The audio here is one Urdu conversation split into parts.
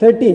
13,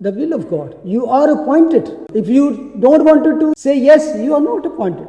the will of God. You are appointed. If you don't want to say yes, you are not appointed.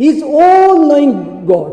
He is all knowing God,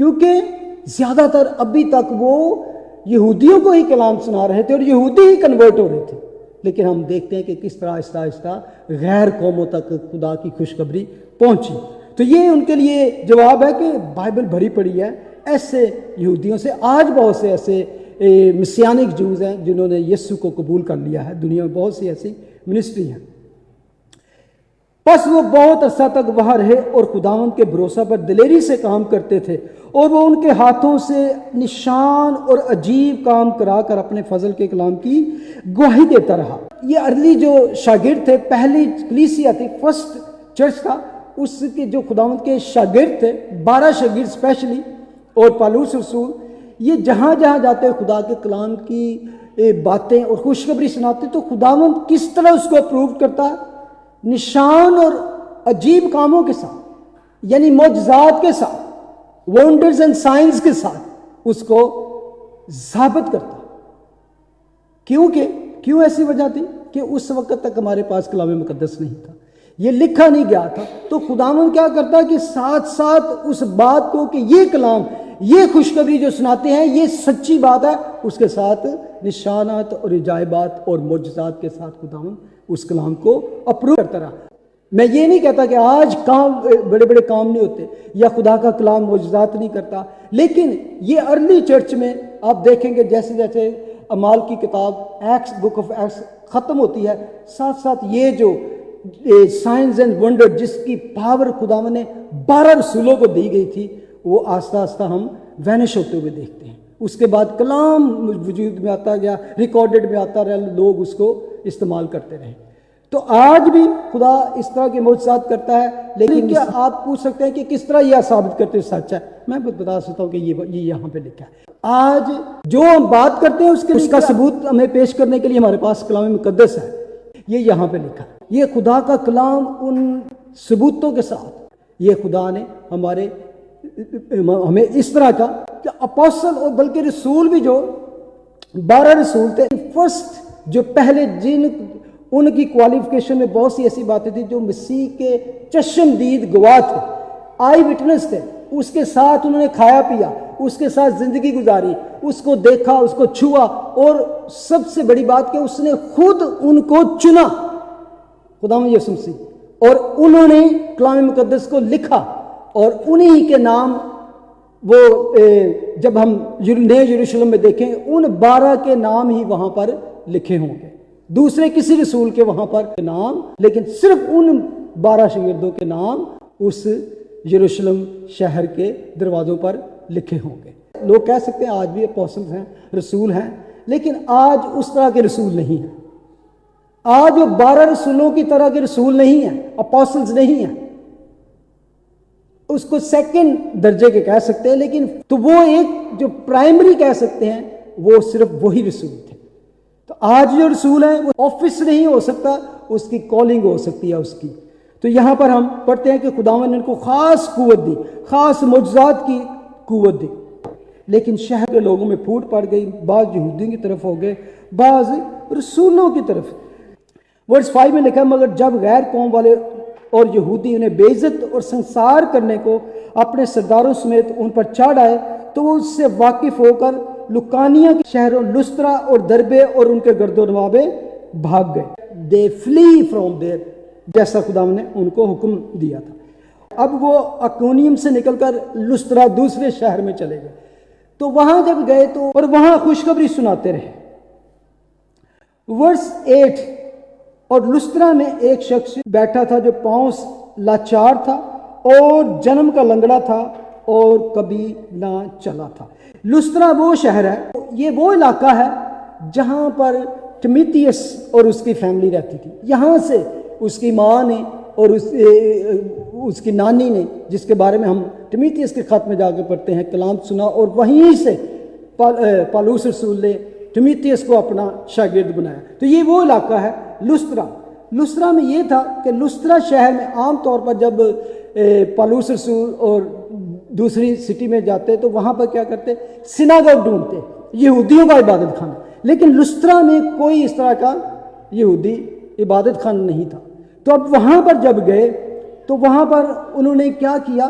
کیونکہ زیادہ تر ابھی تک وہ یہودیوں کو ہی کلام سنا رہے تھے اور یہودی ہی کنورٹ ہو رہے تھے، لیکن ہم دیکھتے ہیں کہ کس طرح آہستہ آہستہ غیر قوموں تک خدا کی خوشخبری پہنچی۔ تو یہ ان کے لیے جواب ہے کہ بائبل بھری پڑی ہے ایسے یہودیوں سے۔ آج بہت سے ایسے مسیانک جوز ہیں جنہوں نے یسوع کو قبول کر لیا ہے، دنیا میں بہت سی ایسی منسٹری ہیں۔ پس وہ بہت عرصہ تک وہاں رہے اور خداوند کے بھروسہ پر دلیری سے کام کرتے تھے، اور وہ ان کے ہاتھوں سے نشان اور عجیب کام کرا کر اپنے فضل کے کلام کی گواہی دیتا رہا۔ یہ ارلی جو شاگرد تھے، پہلی کلیسیا تھی، فرسٹ چرچ تھا، اس کے جو خداوند کے شاگرد تھے، 12 شاگرد اسپیشلی، اور پالوس رسول، یہ جہاں جہاں جاتے خدا کے کلام کی باتیں اور خوشخبری سناتے، تو خداوند کس طرح اس کو اپروو کرتا ہے؟ نشان اور عجیب کاموں کے ساتھ، یعنی معجزات کے ساتھ، ونڈرز اینڈ سائنس کے ساتھ اس کو ثابت کرتا۔ کیوں ایسی وجہ تھی کہ اس وقت تک ہمارے پاس کلام مقدس نہیں تھا، یہ لکھا نہیں گیا تھا۔ تو خداوند کیا کرتا کہ ساتھ ساتھ اس بات کو کہ یہ کلام، یہ خوشخبری جو سناتے ہیں یہ سچی بات ہے، اس کے ساتھ نشانات اور عجائبات اور معجزات کے ساتھ خداوند اس کلام کو اپروو کرتا رہا۔ میں یہ نہیں کہتا کہ آج کام بڑے بڑے کام نہیں ہوتے یا خدا کا کلام معجزات نہیں کرتا، لیکن یہ ارلی چرچ میں آپ دیکھیں گے جیسے جیسے اعمال کی کتاب ایکس، بک آف ایکس ختم ہوتی ہے، ساتھ ساتھ یہ جو سائنس اینڈ ونڈر جس کی پاور خداوند نے 12 رسولوں کو دی گئی تھی، وہ آہستہ آہستہ ہم وینش ہوتے ہوئے دیکھتے ہیں۔ اس کے بعد کلام وجود میں آتا گیا، ریکارڈڈ میں آتا رہا، لوگ اس کو استعمال کرتے رہے۔ تو آج بھی خدا اس طرح کے معجزات کرتا ہے، لیکن کیا آپ پوچھ سکتے ہیں کہ کس طرح یہ ثابت کرتے سچ ہے؟ میں بتا سکتا ہوں کہ یہ یہاں پہ لکھا ہے۔ آج جو ہم بات کرتے ہیں اس کا ثبوت ہمیں پیش کرنے کے لیے ہمارے پاس کلام مقدس ہے، یہ یہاں پہ لکھا ہے۔ یہ خدا کا کلام ان ثبوتوں کے ساتھ، یہ خدا نے ہمیں اس طرح کا کہ اپوسل اور بلکہ رسول بھی جو 12 رسول تھے، فرسٹ جو پہلے جن ان کی کوالیفیکیشن میں بہت سی ایسی باتیں تھیں جو مسیح کے چشمدید گواہ تھے، آئی وٹنس تھے، اس کے ساتھ انہوں نے کھایا پیا، اس کے ساتھ زندگی گزاری، اس کو دیکھا، اس کو چھوا، اور سب سے بڑی بات کہ اس نے خود ان کو چنا، خداوند یسوع مسیح، اور انہوں نے کلام مقدس کو لکھا، اور انہی کے نام وہ جب ہم نئے یروشلم میں دیکھیں ان 12 کے نام ہی وہاں پر لکھے ہوں گے، دوسرے کسی رسول کے وہاں پر نام، لیکن صرف ان 12 شاگردوں کے نام اس یروشلم شہر کے دروازوں پر لکھے ہوں گے۔ لوگ کہہ سکتے ہیں آج بھی اپوسٹلز ہیں، رسول ہیں، لیکن آج اس طرح کے رسول نہیں ہیں۔ آج وہ 12 رسولوں کی طرح کے رسول نہیں ہیں، اپوسٹلز نہیں ہیں، اس کو سیکنڈ درجے کے کہہ سکتے ہیں، لیکن تو وہ ایک جو پرائمری کہہ سکتے ہیں وہ صرف وہی رسول تھے۔ تو آج جو رسول ہیں وہ آفس نہیں ہو سکتا، اس کی کالنگ ہو سکتی ہے اس کی۔ تو یہاں پر ہم پڑھتے ہیں کہ خداوند نے ان کو خاص قوت دی، خاص معجزات کی قوت دی، لیکن شہر کے لوگوں میں پھوٹ پڑ گئی، بعض یہودیوں کی طرف ہو گئے، بعض رسولوں کی طرف۔ ورس 5 میں لکھا ہے مگر جب غیر قوم والے اور یہودی انہیں بے عزت اور سنسار کرنے کو اپنے سرداروں سمیت ان پر چڑھ آئے تو وہ اس سے واقف ہو کر لکانیا کے شہروں لسترا اور دربے اور ان کے گرد و نواحے بھاگ گئے۔ دے فلی فرام دیر، جیسا خدا نے ان کو حکم دیا تھا۔ اب وہ اکونیم سے نکل کر لسترا دوسرے شہر میں چلے گئے، تو وہاں جب گئے تو اور وہاں خوشخبری سناتے رہے۔ ورس 8، اور لسترا میں ایک شخص بیٹھا تھا جو پاؤں لاچار تھا اور جنم کا لنگڑا تھا اور کبھی نہ چلا تھا۔ لسترا وہ شہر ہے، یہ وہ علاقہ ہے جہاں پر ٹمیتیس اور اس کی فیملی رہتی تھی۔ یہاں سے اس کی ماں نے اور اس کی نانی نے، جس کے بارے میں ہم ٹمیتیس کے خط میں جا کے پڑھتے ہیں، کلام سنا، اور وہیں سے پالوس رسول نے ٹمیتیس کو اپنا شاگرد بنایا۔ تو یہ وہ علاقہ ہے لسترا۔ لسترا میں یہ تھا کہ لسترا شہر میں عام طور پر جب پالوس رسول اور دوسری سٹی میں جاتے تو وہاں پر کیا کرتے، سیناگوگ ڈھونڈتے، یہودیوں کا عبادت خانہ، لیکن لسترا میں کوئی اس طرح کا یہودی عبادت خانہ نہیں تھا۔ تو اب وہاں پر جب گئے تو وہاں پر انہوں نے کیا کیا،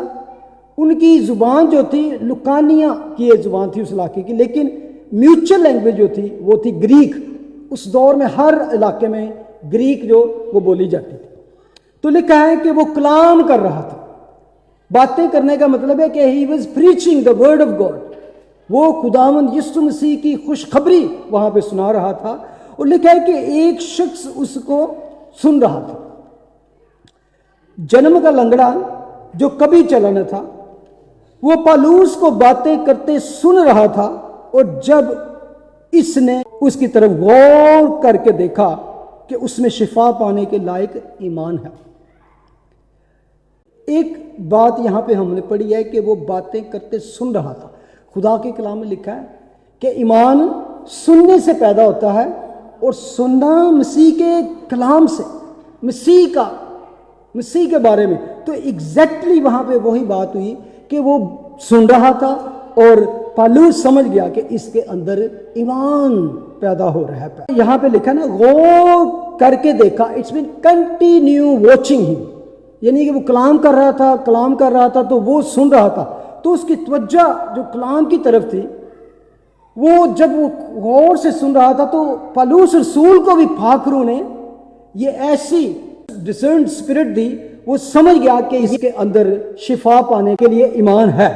ان کی زبان جو تھی لکانیہ کی ایک زبان تھی اس علاقے کی، لیکن میوچل لینگویج جو تھی وہ تھی گریک. اس دور میں ہر علاقے میں گریک جو وہ بولی جاتی تھی. تو لکھا ہے کہ وہ کلام کر رہا تھا. باتیں کرنے کا مطلب ہے کہ he was preaching the word of God. وہ خداوند یسوع مسیح کی خوشخبری وہاں پہ سنا رہا تھا. اور لکھا ہے کہ ایک شخص اس کو سن رہا تھا. جنم کا لنگڑا جو کبھی چلا نہ تھا، وہ پالوس کو باتیں کرتے سن رہا تھا. اور جب اس نے اس کی طرف غور کر کے دیکھا کہ اس میں شفا پانے کے لائق ایمان ہے. ایک بات یہاں پہ ہم نے پڑھی ہے کہ وہ باتیں کرتے سن رہا تھا. خدا کے کلام میں لکھا ہے کہ ایمان سننے سے پیدا ہوتا ہے، اور سننا مسیح کے کلام سے، مسیح کے بارے میں. تو ایگزیکٹلی وہاں پہ وہی بات ہوئی کہ وہ سن رہا تھا اور پالوس سمجھ گیا کہ اس کے اندر ایمان پیدا ہو رہا ہے. یہاں پہ لکھا نا غور کر کے دیکھا. اٹس مین کنٹینیو واچنگ ہم، یعنی کہ وہ کلام کر رہا تھا تو وہ سن رہا تھا. تو اس کی توجہ جو کلام کی طرف تھی، وہ جب وہ غور سے سن رہا تھا تو پالوس رسول کو بھی پاک روح نے یہ ایسی ڈسرنڈ اسپرٹ دی، وہ سمجھ گیا کہ اس کے اندر شفا پانے کے لیے ایمان ہے.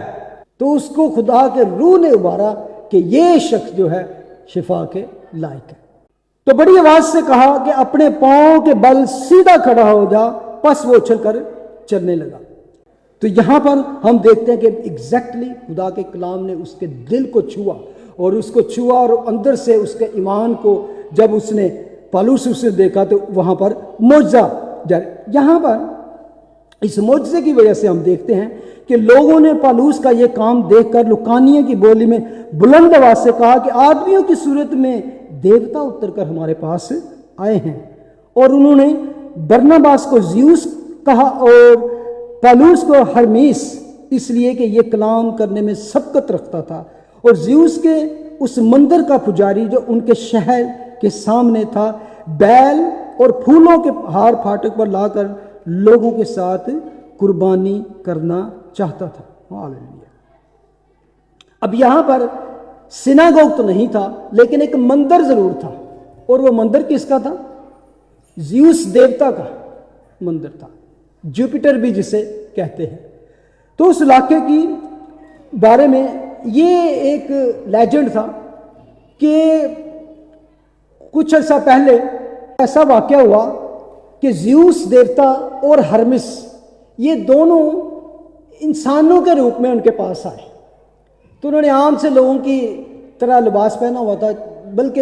تو اس کو خدا کے روح نے ابھارا کہ یہ شخص جو ہے شفا کے لائق ہے. تو بڑی آواز سے کہا کہ اپنے پاؤں کے بل سیدھا کھڑا ہو جا. پس وہ اچھل کر چلنے لگا. تو یہاں پر ہم دیکھتے ہیں کہ ایگزیکٹلی خدا کے کلام نے اس کے دل کو چھوا اور اندر سے اس کے ایمان کو جب اس نے پالوس اسے دیکھا تو وہاں پر معجزہ جاری. یہاں پر اس معجزے کی وجہ سے ہم دیکھتے ہیں کہ لوگوں نے پالوس کا یہ کام دیکھ کر لکانیہ کی بولی میں بلند آواز سے کہا کہ آدمیوں کی صورت میں دیوتا اتر کر ہمارے پاس آئے ہیں. اور انہوں نے برناباس کو زیوس کہا اور پالوس کو ہرمیس، اس لیے کہ یہ کلام کرنے میں سبقت رکھتا تھا. اور زیوس کے اس مندر کا پجاری جو ان کے شہر کے سامنے تھا، بیل اور پھولوں کے ہار پھاٹک پر لا کر لوگوں کے ساتھ قربانی کرنا چاہتا تھا. ہاللیلویا. اب یہاں پر سیناگوگ تو نہیں تھا، لیکن ایک مندر ضرور تھا. اور وہ مندر کس کا تھا؟ زیوس دیوتا کا مندر تھا، جوپیٹر بھی جسے کہتے ہیں. تو اس علاقے کی بارے میں یہ ایک لیجنڈ تھا کہ کچھ عرصہ پہلے ایسا واقعہ ہوا کہ زیوس دیوتا اور ہرمس یہ دونوں انسانوں کے روپ میں ان کے پاس آئے. تو انہوں نے عام سے لوگوں کی طرح لباس پہنا ہوا تھا، بلکہ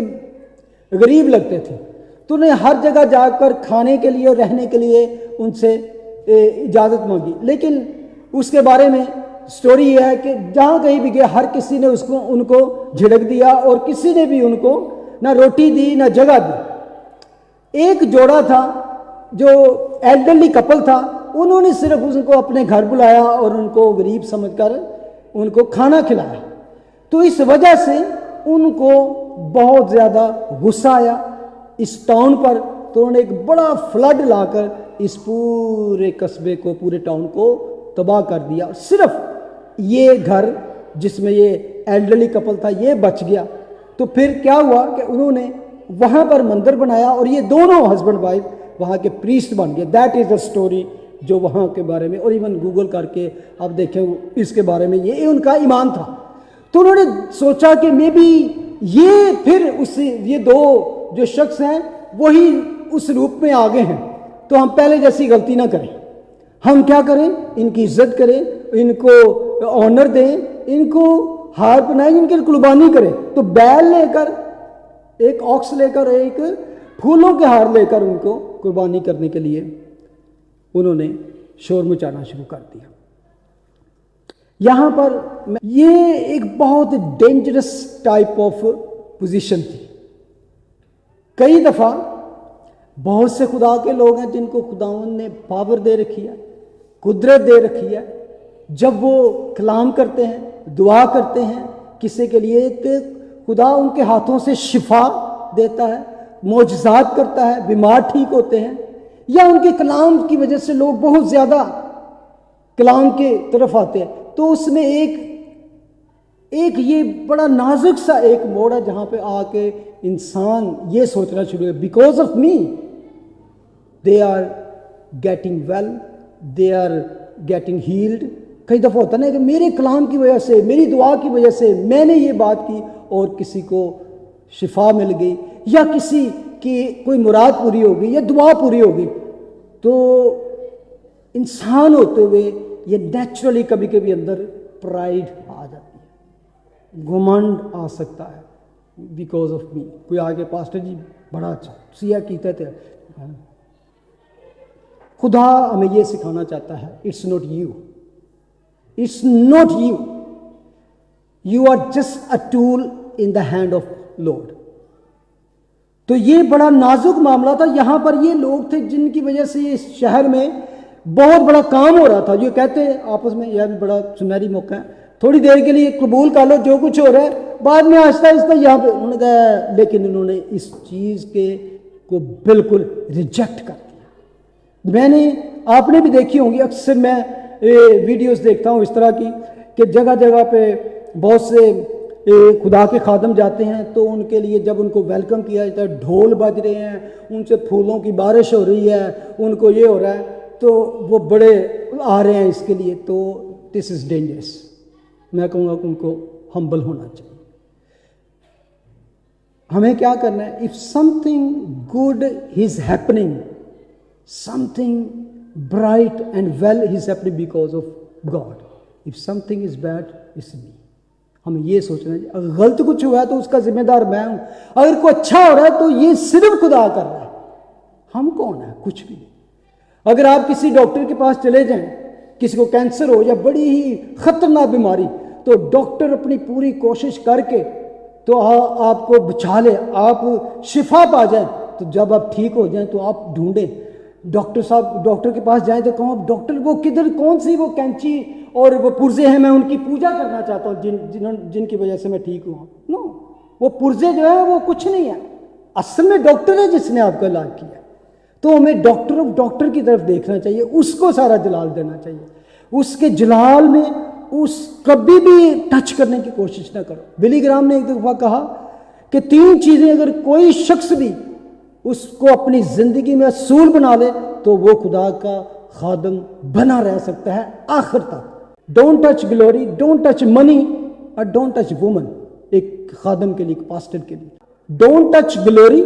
غریب لگتے تھے. تو انہیں ہر جگہ جا کر کھانے کے لیے اور رہنے کے لیے ان سے اجازت مانگی. لیکن اس کے بارے میں سٹوری یہ ہے کہ جہاں کہیں بھی گئے ہر کسی نے ان کو جھڑک دیا اور کسی نے بھی ان کو نہ روٹی دی نہ جگہ دی. ایک جوڑا تھا جو ایلڈرلی کپل تھا، انہوں نے صرف ان کو اپنے گھر بلایا اور ان کو غریب سمجھ کر ان کو کھانا کھلایا. تو اس وجہ سے ان کو بہت زیادہ غصہ آیا اس ٹاؤن پر. تو انہوں نے ایک بڑا فلڈ لا کر اس پورے قصبے کو، پورے ٹاؤن کو تباہ کر دیا. صرف یہ گھر جس میں یہ ایلڈرلی کپل تھا یہ بچ گیا. تو پھر کیا ہوا کہ انہوں نے وہاں پر مندر بنایا اور یہ دونوں ہسبینڈ وائف وہاں کے پریسٹ بن گئے. دیٹ از دا اسٹوری جو وہاں کے بارے میں، اور ایون گوگل کر کے آپ دیکھیں اس کے بارے میں، یہ ان کا ایمان تھا. تو انہوں نے سوچا کہ مے بی یہ دو جو شخص ہیں وہی اس روپ میں آگے ہیں، تو ہم پہلے جیسی غلطی نہ کریں. ہم کیا کریں؟ ان کی عزت کریں، ان کو آنر دیں، ان کو ہار پہنائیں، ان کی قربانی کریں. تو بیل لے کر، ایک آکس لے کر، ایک پھولوں کے ہار لے کر ان کو قربانی کرنے کے لیے انہوں نے شور مچانا شروع کر دیا. یہاں پر یہ ایک بہت ڈینجرس ٹائپ آف پوزیشن تھی. کئی دفعہ بہت سے خدا کے لوگ ہیں جن کو خداوند نے پاور دے رکھی ہے، قدرت دے رکھی ہے. جب وہ کلام کرتے ہیں، دعا کرتے ہیں کسی کے لیے، تو خدا ان کے ہاتھوں سے شفا دیتا ہے، معجزات کرتا ہے، بیمار ٹھیک ہوتے ہیں. یا ان کے کلام کی وجہ سے لوگ بہت زیادہ کلام کے طرف آتے ہیں. تو اس میں ایک یہ بڑا نازک سا ایک موڑ ہے جہاں پہ آ کے انسان یہ سوچنا شروع ہے because of me they are getting well, they are getting held. کئی دفعہ ہوتا نا کہ میرے کلام کی وجہ سے، میری دعا کی وجہ سے میں نے یہ بات کی اور کسی کو شفا مل گئی یا کسی کی کوئی مراد پوری ہو گئی یا دعا پوری ہو گئی. تو انسان ہوتے ہوئے یہ نیچرلی کبھی کبھی اندر پرائڈ آ جاتی ہے، گھمنڈ آ سکتا ہے بیکاز آف می. کوئی آگے پاسٹر جی بڑا اچھا سیاہ کیتے تھے. خدا ہمیں یہ سکھانا چاہتا ہے it's not you, it's not you, you are just a tool in the hand of Lord. تو یہ بڑا نازک معاملہ تھا. یہاں پر یہ لوگ تھے جن کی وجہ سے اس شہر میں بہت بڑا کام ہو رہا تھا. جو کہتے ہیں آپس میں یہ بھی بڑا سنہری موقع ہے، تھوڑی دیر کے لیے قبول کر لو جو کچھ ہو رہا ہے، بعد میں آہستہ آہستہ یہاں پہ انہوں نے کہا، لیکن انہوں نے اس چیز کو بالکل ریجیکٹ کر دیا. آپ نے بھی دیکھی ہوں گی، اکثر میں ویڈیوز دیکھتا ہوں اس طرح کی کہ جگہ جگہ پہ بہت سے خدا کے خادم جاتے ہیں تو ان کے لیے جب ان کو ویلکم کیا جاتا ہے، ڈھول بج رہے ہیں، ان سے پھولوں کی بارش ہو رہی ہے، ان کو یہ ہو رہا ہے، تو وہ بڑے آ رہے ہیں اس کے لیے. تو دس از ڈینجرس. میں کہوں گا کہ ان کو ہمبل ہونا چاہیے. ہمیں کیا کرنا ہے؟ If something good is happening, something bright and well is happening because of God. If something is bad it's me. ہمیں یہ سوچنا ہے اگر غلط کچھ ہوا ہے تو اس کا ذمہ دار میں ہوں، اگر کوئی اچھا ہو رہا ہے تو یہ صرف خدا کر رہا ہے. ہم کون ہیں؟ کچھ بھی نہیں. اگر آپ کسی ڈاکٹر کے پاس چلے جائیں، کسی کو کینسر ہو یا بڑی ہی خطرناک بیماری، تو ڈاکٹر اپنی پوری کوشش کر کے تو آپ کو بچا لے، آپ شفا پا جائیں. تو جب آپ ٹھیک ہو جائیں تو آپ ڈھونڈیں ڈاکٹر صاحب، ڈاکٹر کے پاس جائیں تو کہوں ڈاکٹر وہ کدھر، کون سی وہ کینچی اور وہ پرزے ہیں، میں ان کی پوجا کرنا چاہتا ہوں جن کی وجہ سے میں ٹھیک ہوں. نو، وہ پرزے جو ہیں وہ کچھ نہیں ہے، اصل میں ڈاکٹر ہے جس نے آپ کا علاج کیا. تو ہمیں ڈاکٹر کی طرف دیکھنا چاہیے، اس کو سارا جلال دینا چاہیے. اس کے جلال میں کبھی بھی ٹچ کرنے کی کوشش نہ کرو. بلی گرام نے ایک دفعہ کہا کہ 3 چیزیں اگر کوئی شخص بھی اس کو اپنی زندگی میں اصول بنا لے تو وہ خدا کا خادم بنا رہ سکتا ہے آخر تک. Don't touch glory, don't touch money اور ڈونٹ ٹچ وومن. ایک خادم کے لیے، ایک پاسٹر کے لیے، don't touch glory,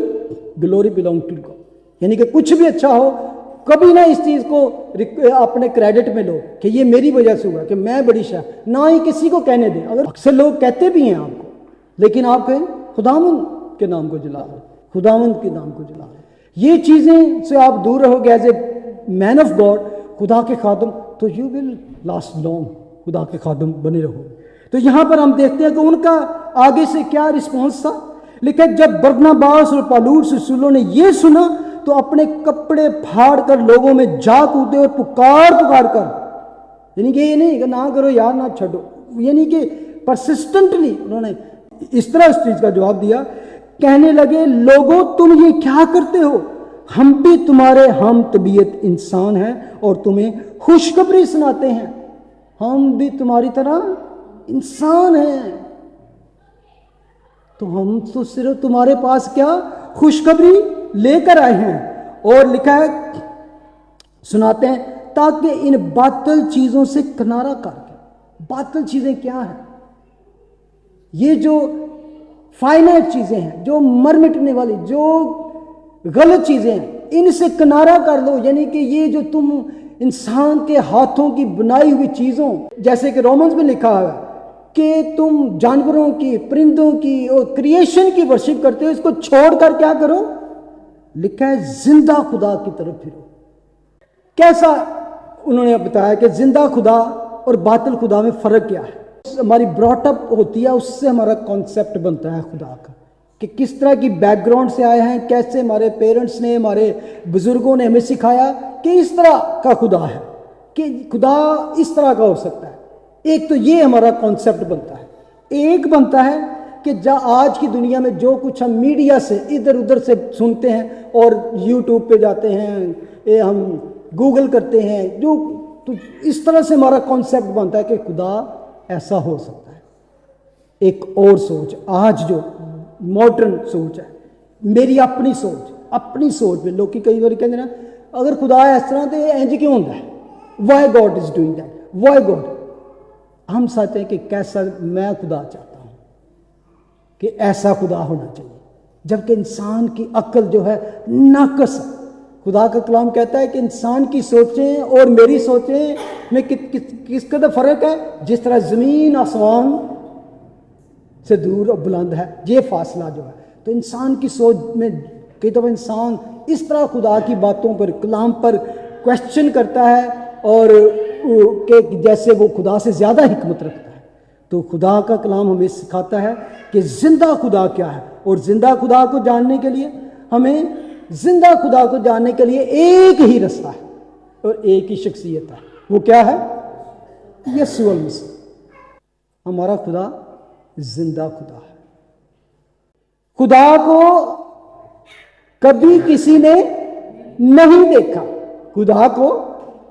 glory belong to God. یعنی کہ کچھ بھی اچھا ہو کبھی نہ اس چیز کو اپنے کریڈٹ میں لو کہ یہ میری وجہ سے ہوا، کہ میں بڑی شاہ، نہ ہی کسی کو کہنے دیں. اگر اکثر لوگ کہتے بھی ہیں آپ کو، لیکن آپ کہیں خداوند کے نام کو جلا لو، خداوند کے نام کو جلا لو. یہ چیزیں سے آپ دور رہو گے as a man of God, خدا کے خادم، تو یو ول لاسٹ لانگ، خدا کے خادم بنے رہو. تو یہاں پر ہم دیکھتے ہیں کہ ان کا آگے سے کیا رسپانس تھا. لیکن جب برناباس اور پالوس رسولوں نے یہ سنا تو اپنے کپڑے پھاڑ کر لوگوں میں جا کودے اور پکار کر، یعنی کہ یہ نہیں کہ نہ کرو یار، نہ چھڈو، یعنی کہ پرسسٹنٹلی انہوں نے اس طرح اس چیز کا جواب دیا. کہنے لگے لوگوں تم یہ کیا کرتے ہو؟ ہم بھی تمہارے ہم طبیعت انسان ہیں اور تمہیں خوشخبری سناتے ہیں. ہم بھی تمہاری طرح انسان ہیں، تو ہم تو صرف تمہارے پاس کیا خوشخبری لے کر آئے ہیں. اور لکھا ہے، سناتے ہیں، تاکہ ان باطل چیزوں سے کنارہ کر کے. باطل چیزیں کیا ہیں؟ یہ جو فائنائٹ چیزیں ہیں، جو مر مٹنے والی، جو غلط چیزیں ہیں، ان سے کنارہ کر لو. یعنی کہ یہ جو تم انسان کے ہاتھوں کی بنائی ہوئی چیزوں، جیسے کہ رومنز میں لکھا ہے کہ تم جانوروں کی، پرندوں کی اور کریشن کی ورشپ کرتے ہو، اس کو چھوڑ کر کیا کرو؟ لکھا ہے زندہ خدا کی طرف پھرو. کیسا انہوں نے بتایا کہ زندہ خدا اور باطل خدا میں فرق کیا ہے. ہماری براٹ اپ ہوتی ہے، اس سے ہمارا کانسیپٹ بنتا ہے خدا کا، کہ کس طرح کی بیک گراؤنڈ سے آئے ہیں، کیسے ہمارے پیرنٹس نے، ہمارے بزرگوں نے ہمیں سکھایا کہ اس طرح کا خدا ہے، کہ خدا اس طرح کا ہو سکتا ہے. ایک تو یہ ہمارا کانسیپٹ بنتا ہے. ایک بنتا ہے کہ آج کی دنیا میں جو کچھ ہم میڈیا سے ادھر ادھر سے سنتے ہیں اور یوٹیوب پہ جاتے ہیں، ہم گوگل کرتے ہیں، جو تو اس طرح سے ہمارا کانسیپٹ بنتا ہے کہ خدا ایسا ہو سکتا ہے. ایک اور سوچ آج جو ماڈرن سوچ ہے, میری اپنی سوچ میں لوگ کئی بار کہتے ہیں نا, اگر خدا اس طرح تو انج کیوں ہوتا ہے, why God is doing that, why God. ہم چاہتے ہیں کہ کیسا میں خدا چاہتا ہوں کہ ایسا خدا ہونا چاہیے, جبکہ انسان کی عقل جو ہے ناقص ہے. خدا کا کلام کہتا ہے کہ انسان کی سوچیں اور میری سوچیں میں کس قدر فرق ہے, جس طرح زمین آسمان سے دور اور بلند ہے یہ فاصلہ جو ہے. تو انسان کی سوچ میں کئی دفعہ انسان اس طرح خدا کی باتوں پر, کلام پر کوشچن کرتا ہے اور کہ جیسے وہ خدا سے زیادہ حکمت رکھتا ہے. تو خدا کا کلام ہمیں سکھاتا ہے کہ زندہ خدا کیا ہے, اور زندہ خدا کو جاننے کے لیے ہمیں زندہ خدا کو جاننے کے لیے ایک ہی رستہ ہے اور ایک ہی شخصیت ہے. وہ کیا ہے؟ یسوع المسیح. ہمارا خدا زندہ خدا ہے. خدا کو کبھی کسی نے نہیں دیکھا, خدا کو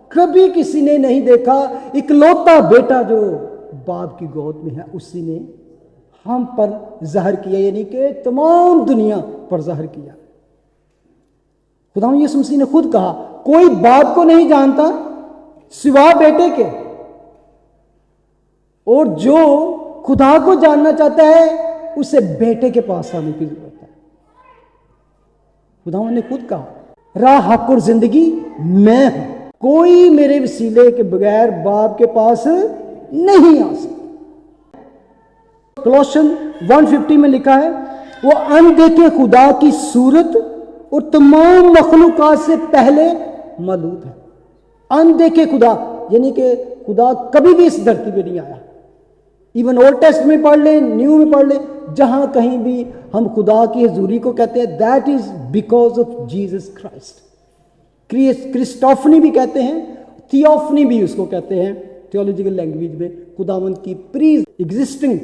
کبھی کسی نے نہیں دیکھا. اکلوتا بیٹا جو باپ کی گود میں ہے اسی نے ہم پر ظاہر کیا, یعنی کہ تمام دنیا پر ظاہر کیا. خدا یسوع مسیح نے خود کہا کوئی باپ کو نہیں جانتا سوا بیٹے کے, اور جو خدا کو جاننا چاہتا ہے اسے بیٹے کے پاس آنے کی ضرورت ہے. خدا نے خود کہا راہ حق اور زندگی میں ہوں, کوئی میرے وسیلے کے بغیر باپ کے پاس نہیں آ سکتا. کولوسین 1:50 میں لکھا ہے وہ اندیکھے خدا کی صورت اور تمام مخلوقات سے پہلے مولود ہے. اندیکھے خدا یعنی کہ خدا کبھی بھی اس دھرتی پہ نہیں آیا. ایون اولڈ ٹیسٹ میں پڑھ لیں, نیو میں پڑھ لیں, جہاں کہیں بھی ہم خدا کی حضوری کو کہتے ہیں that is because of Jesus Christ. Christophany بھی کہتے ہیں, تھیوفنی بھی اس کو کہتے ہیں تھیولوجیکل لینگویج میں. خداوند کی پری ایگزسٹنگ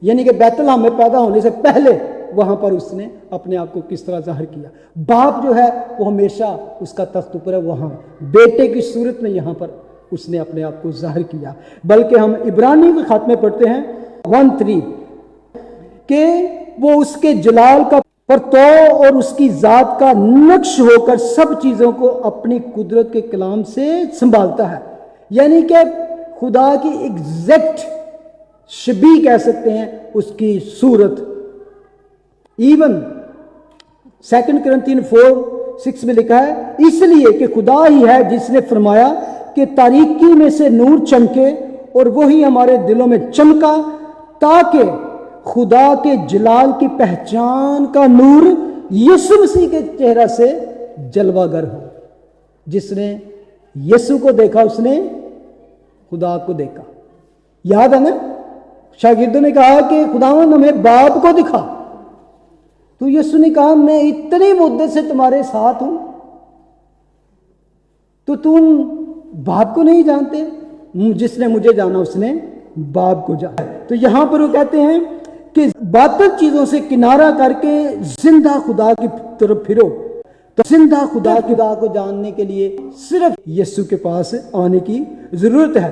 یعنی کہ بیت الحم میں پیدا ہونے سے پہلے وہاں پر اس نے اپنے آپ کو کس طرح ظاہر کیا. باپ جو ہے وہ ہمیشہ اس کا تخت اوپر ہے, وہاں بیٹے کی صورت میں یہاں پر اس نے اپنے آپ کو ظاہر کیا. بلکہ ہم عبرانی کے خاتمے پڑھتے ہیں 1:3 کہ وہ اس کے جلال کا پرتو اور اس کی ذات کا نقش ہو کر سب چیزوں کو اپنی قدرت کے کلام سے سنبھالتا ہے. یعنی کہ خدا کی ایگزیکٹ شبیہ کہہ سکتے ہیں اس کی صورت. ایون 2 کرنتھین 4:6 میں لکھا ہے اس لیے کہ خدا ہی ہے جس نے فرمایا کہ تاریکی میں سے نور چمکے, اور وہی ہمارے دلوں میں چمکا تاکہ خدا کے جلال کی پہچان کا نور یسوع مسیح کے چہرہ سے جلوہ گر ہو. جس نے یسوع کو دیکھا اس نے خدا کو دیکھا. یاد ہے نا, شاگردوں نے کہا کہ خداوند ہمیں باپ کو دکھا, تو یسوع نے کہا میں اتنی مدت سے تمہارے ساتھ ہوں تو تم باپ کو نہیں جانتے, جس نے مجھے جانا اس نے باپ کو جانا. تو یہاں پر وہ کہتے ہیں کہ باطل چیزوں سے کنارہ کر کے زندہ خدا کی طرف پھرو. تو زندہ خدا کو جاننے کے لیے صرف یسوع کے پاس آنے کی ضرورت ہے.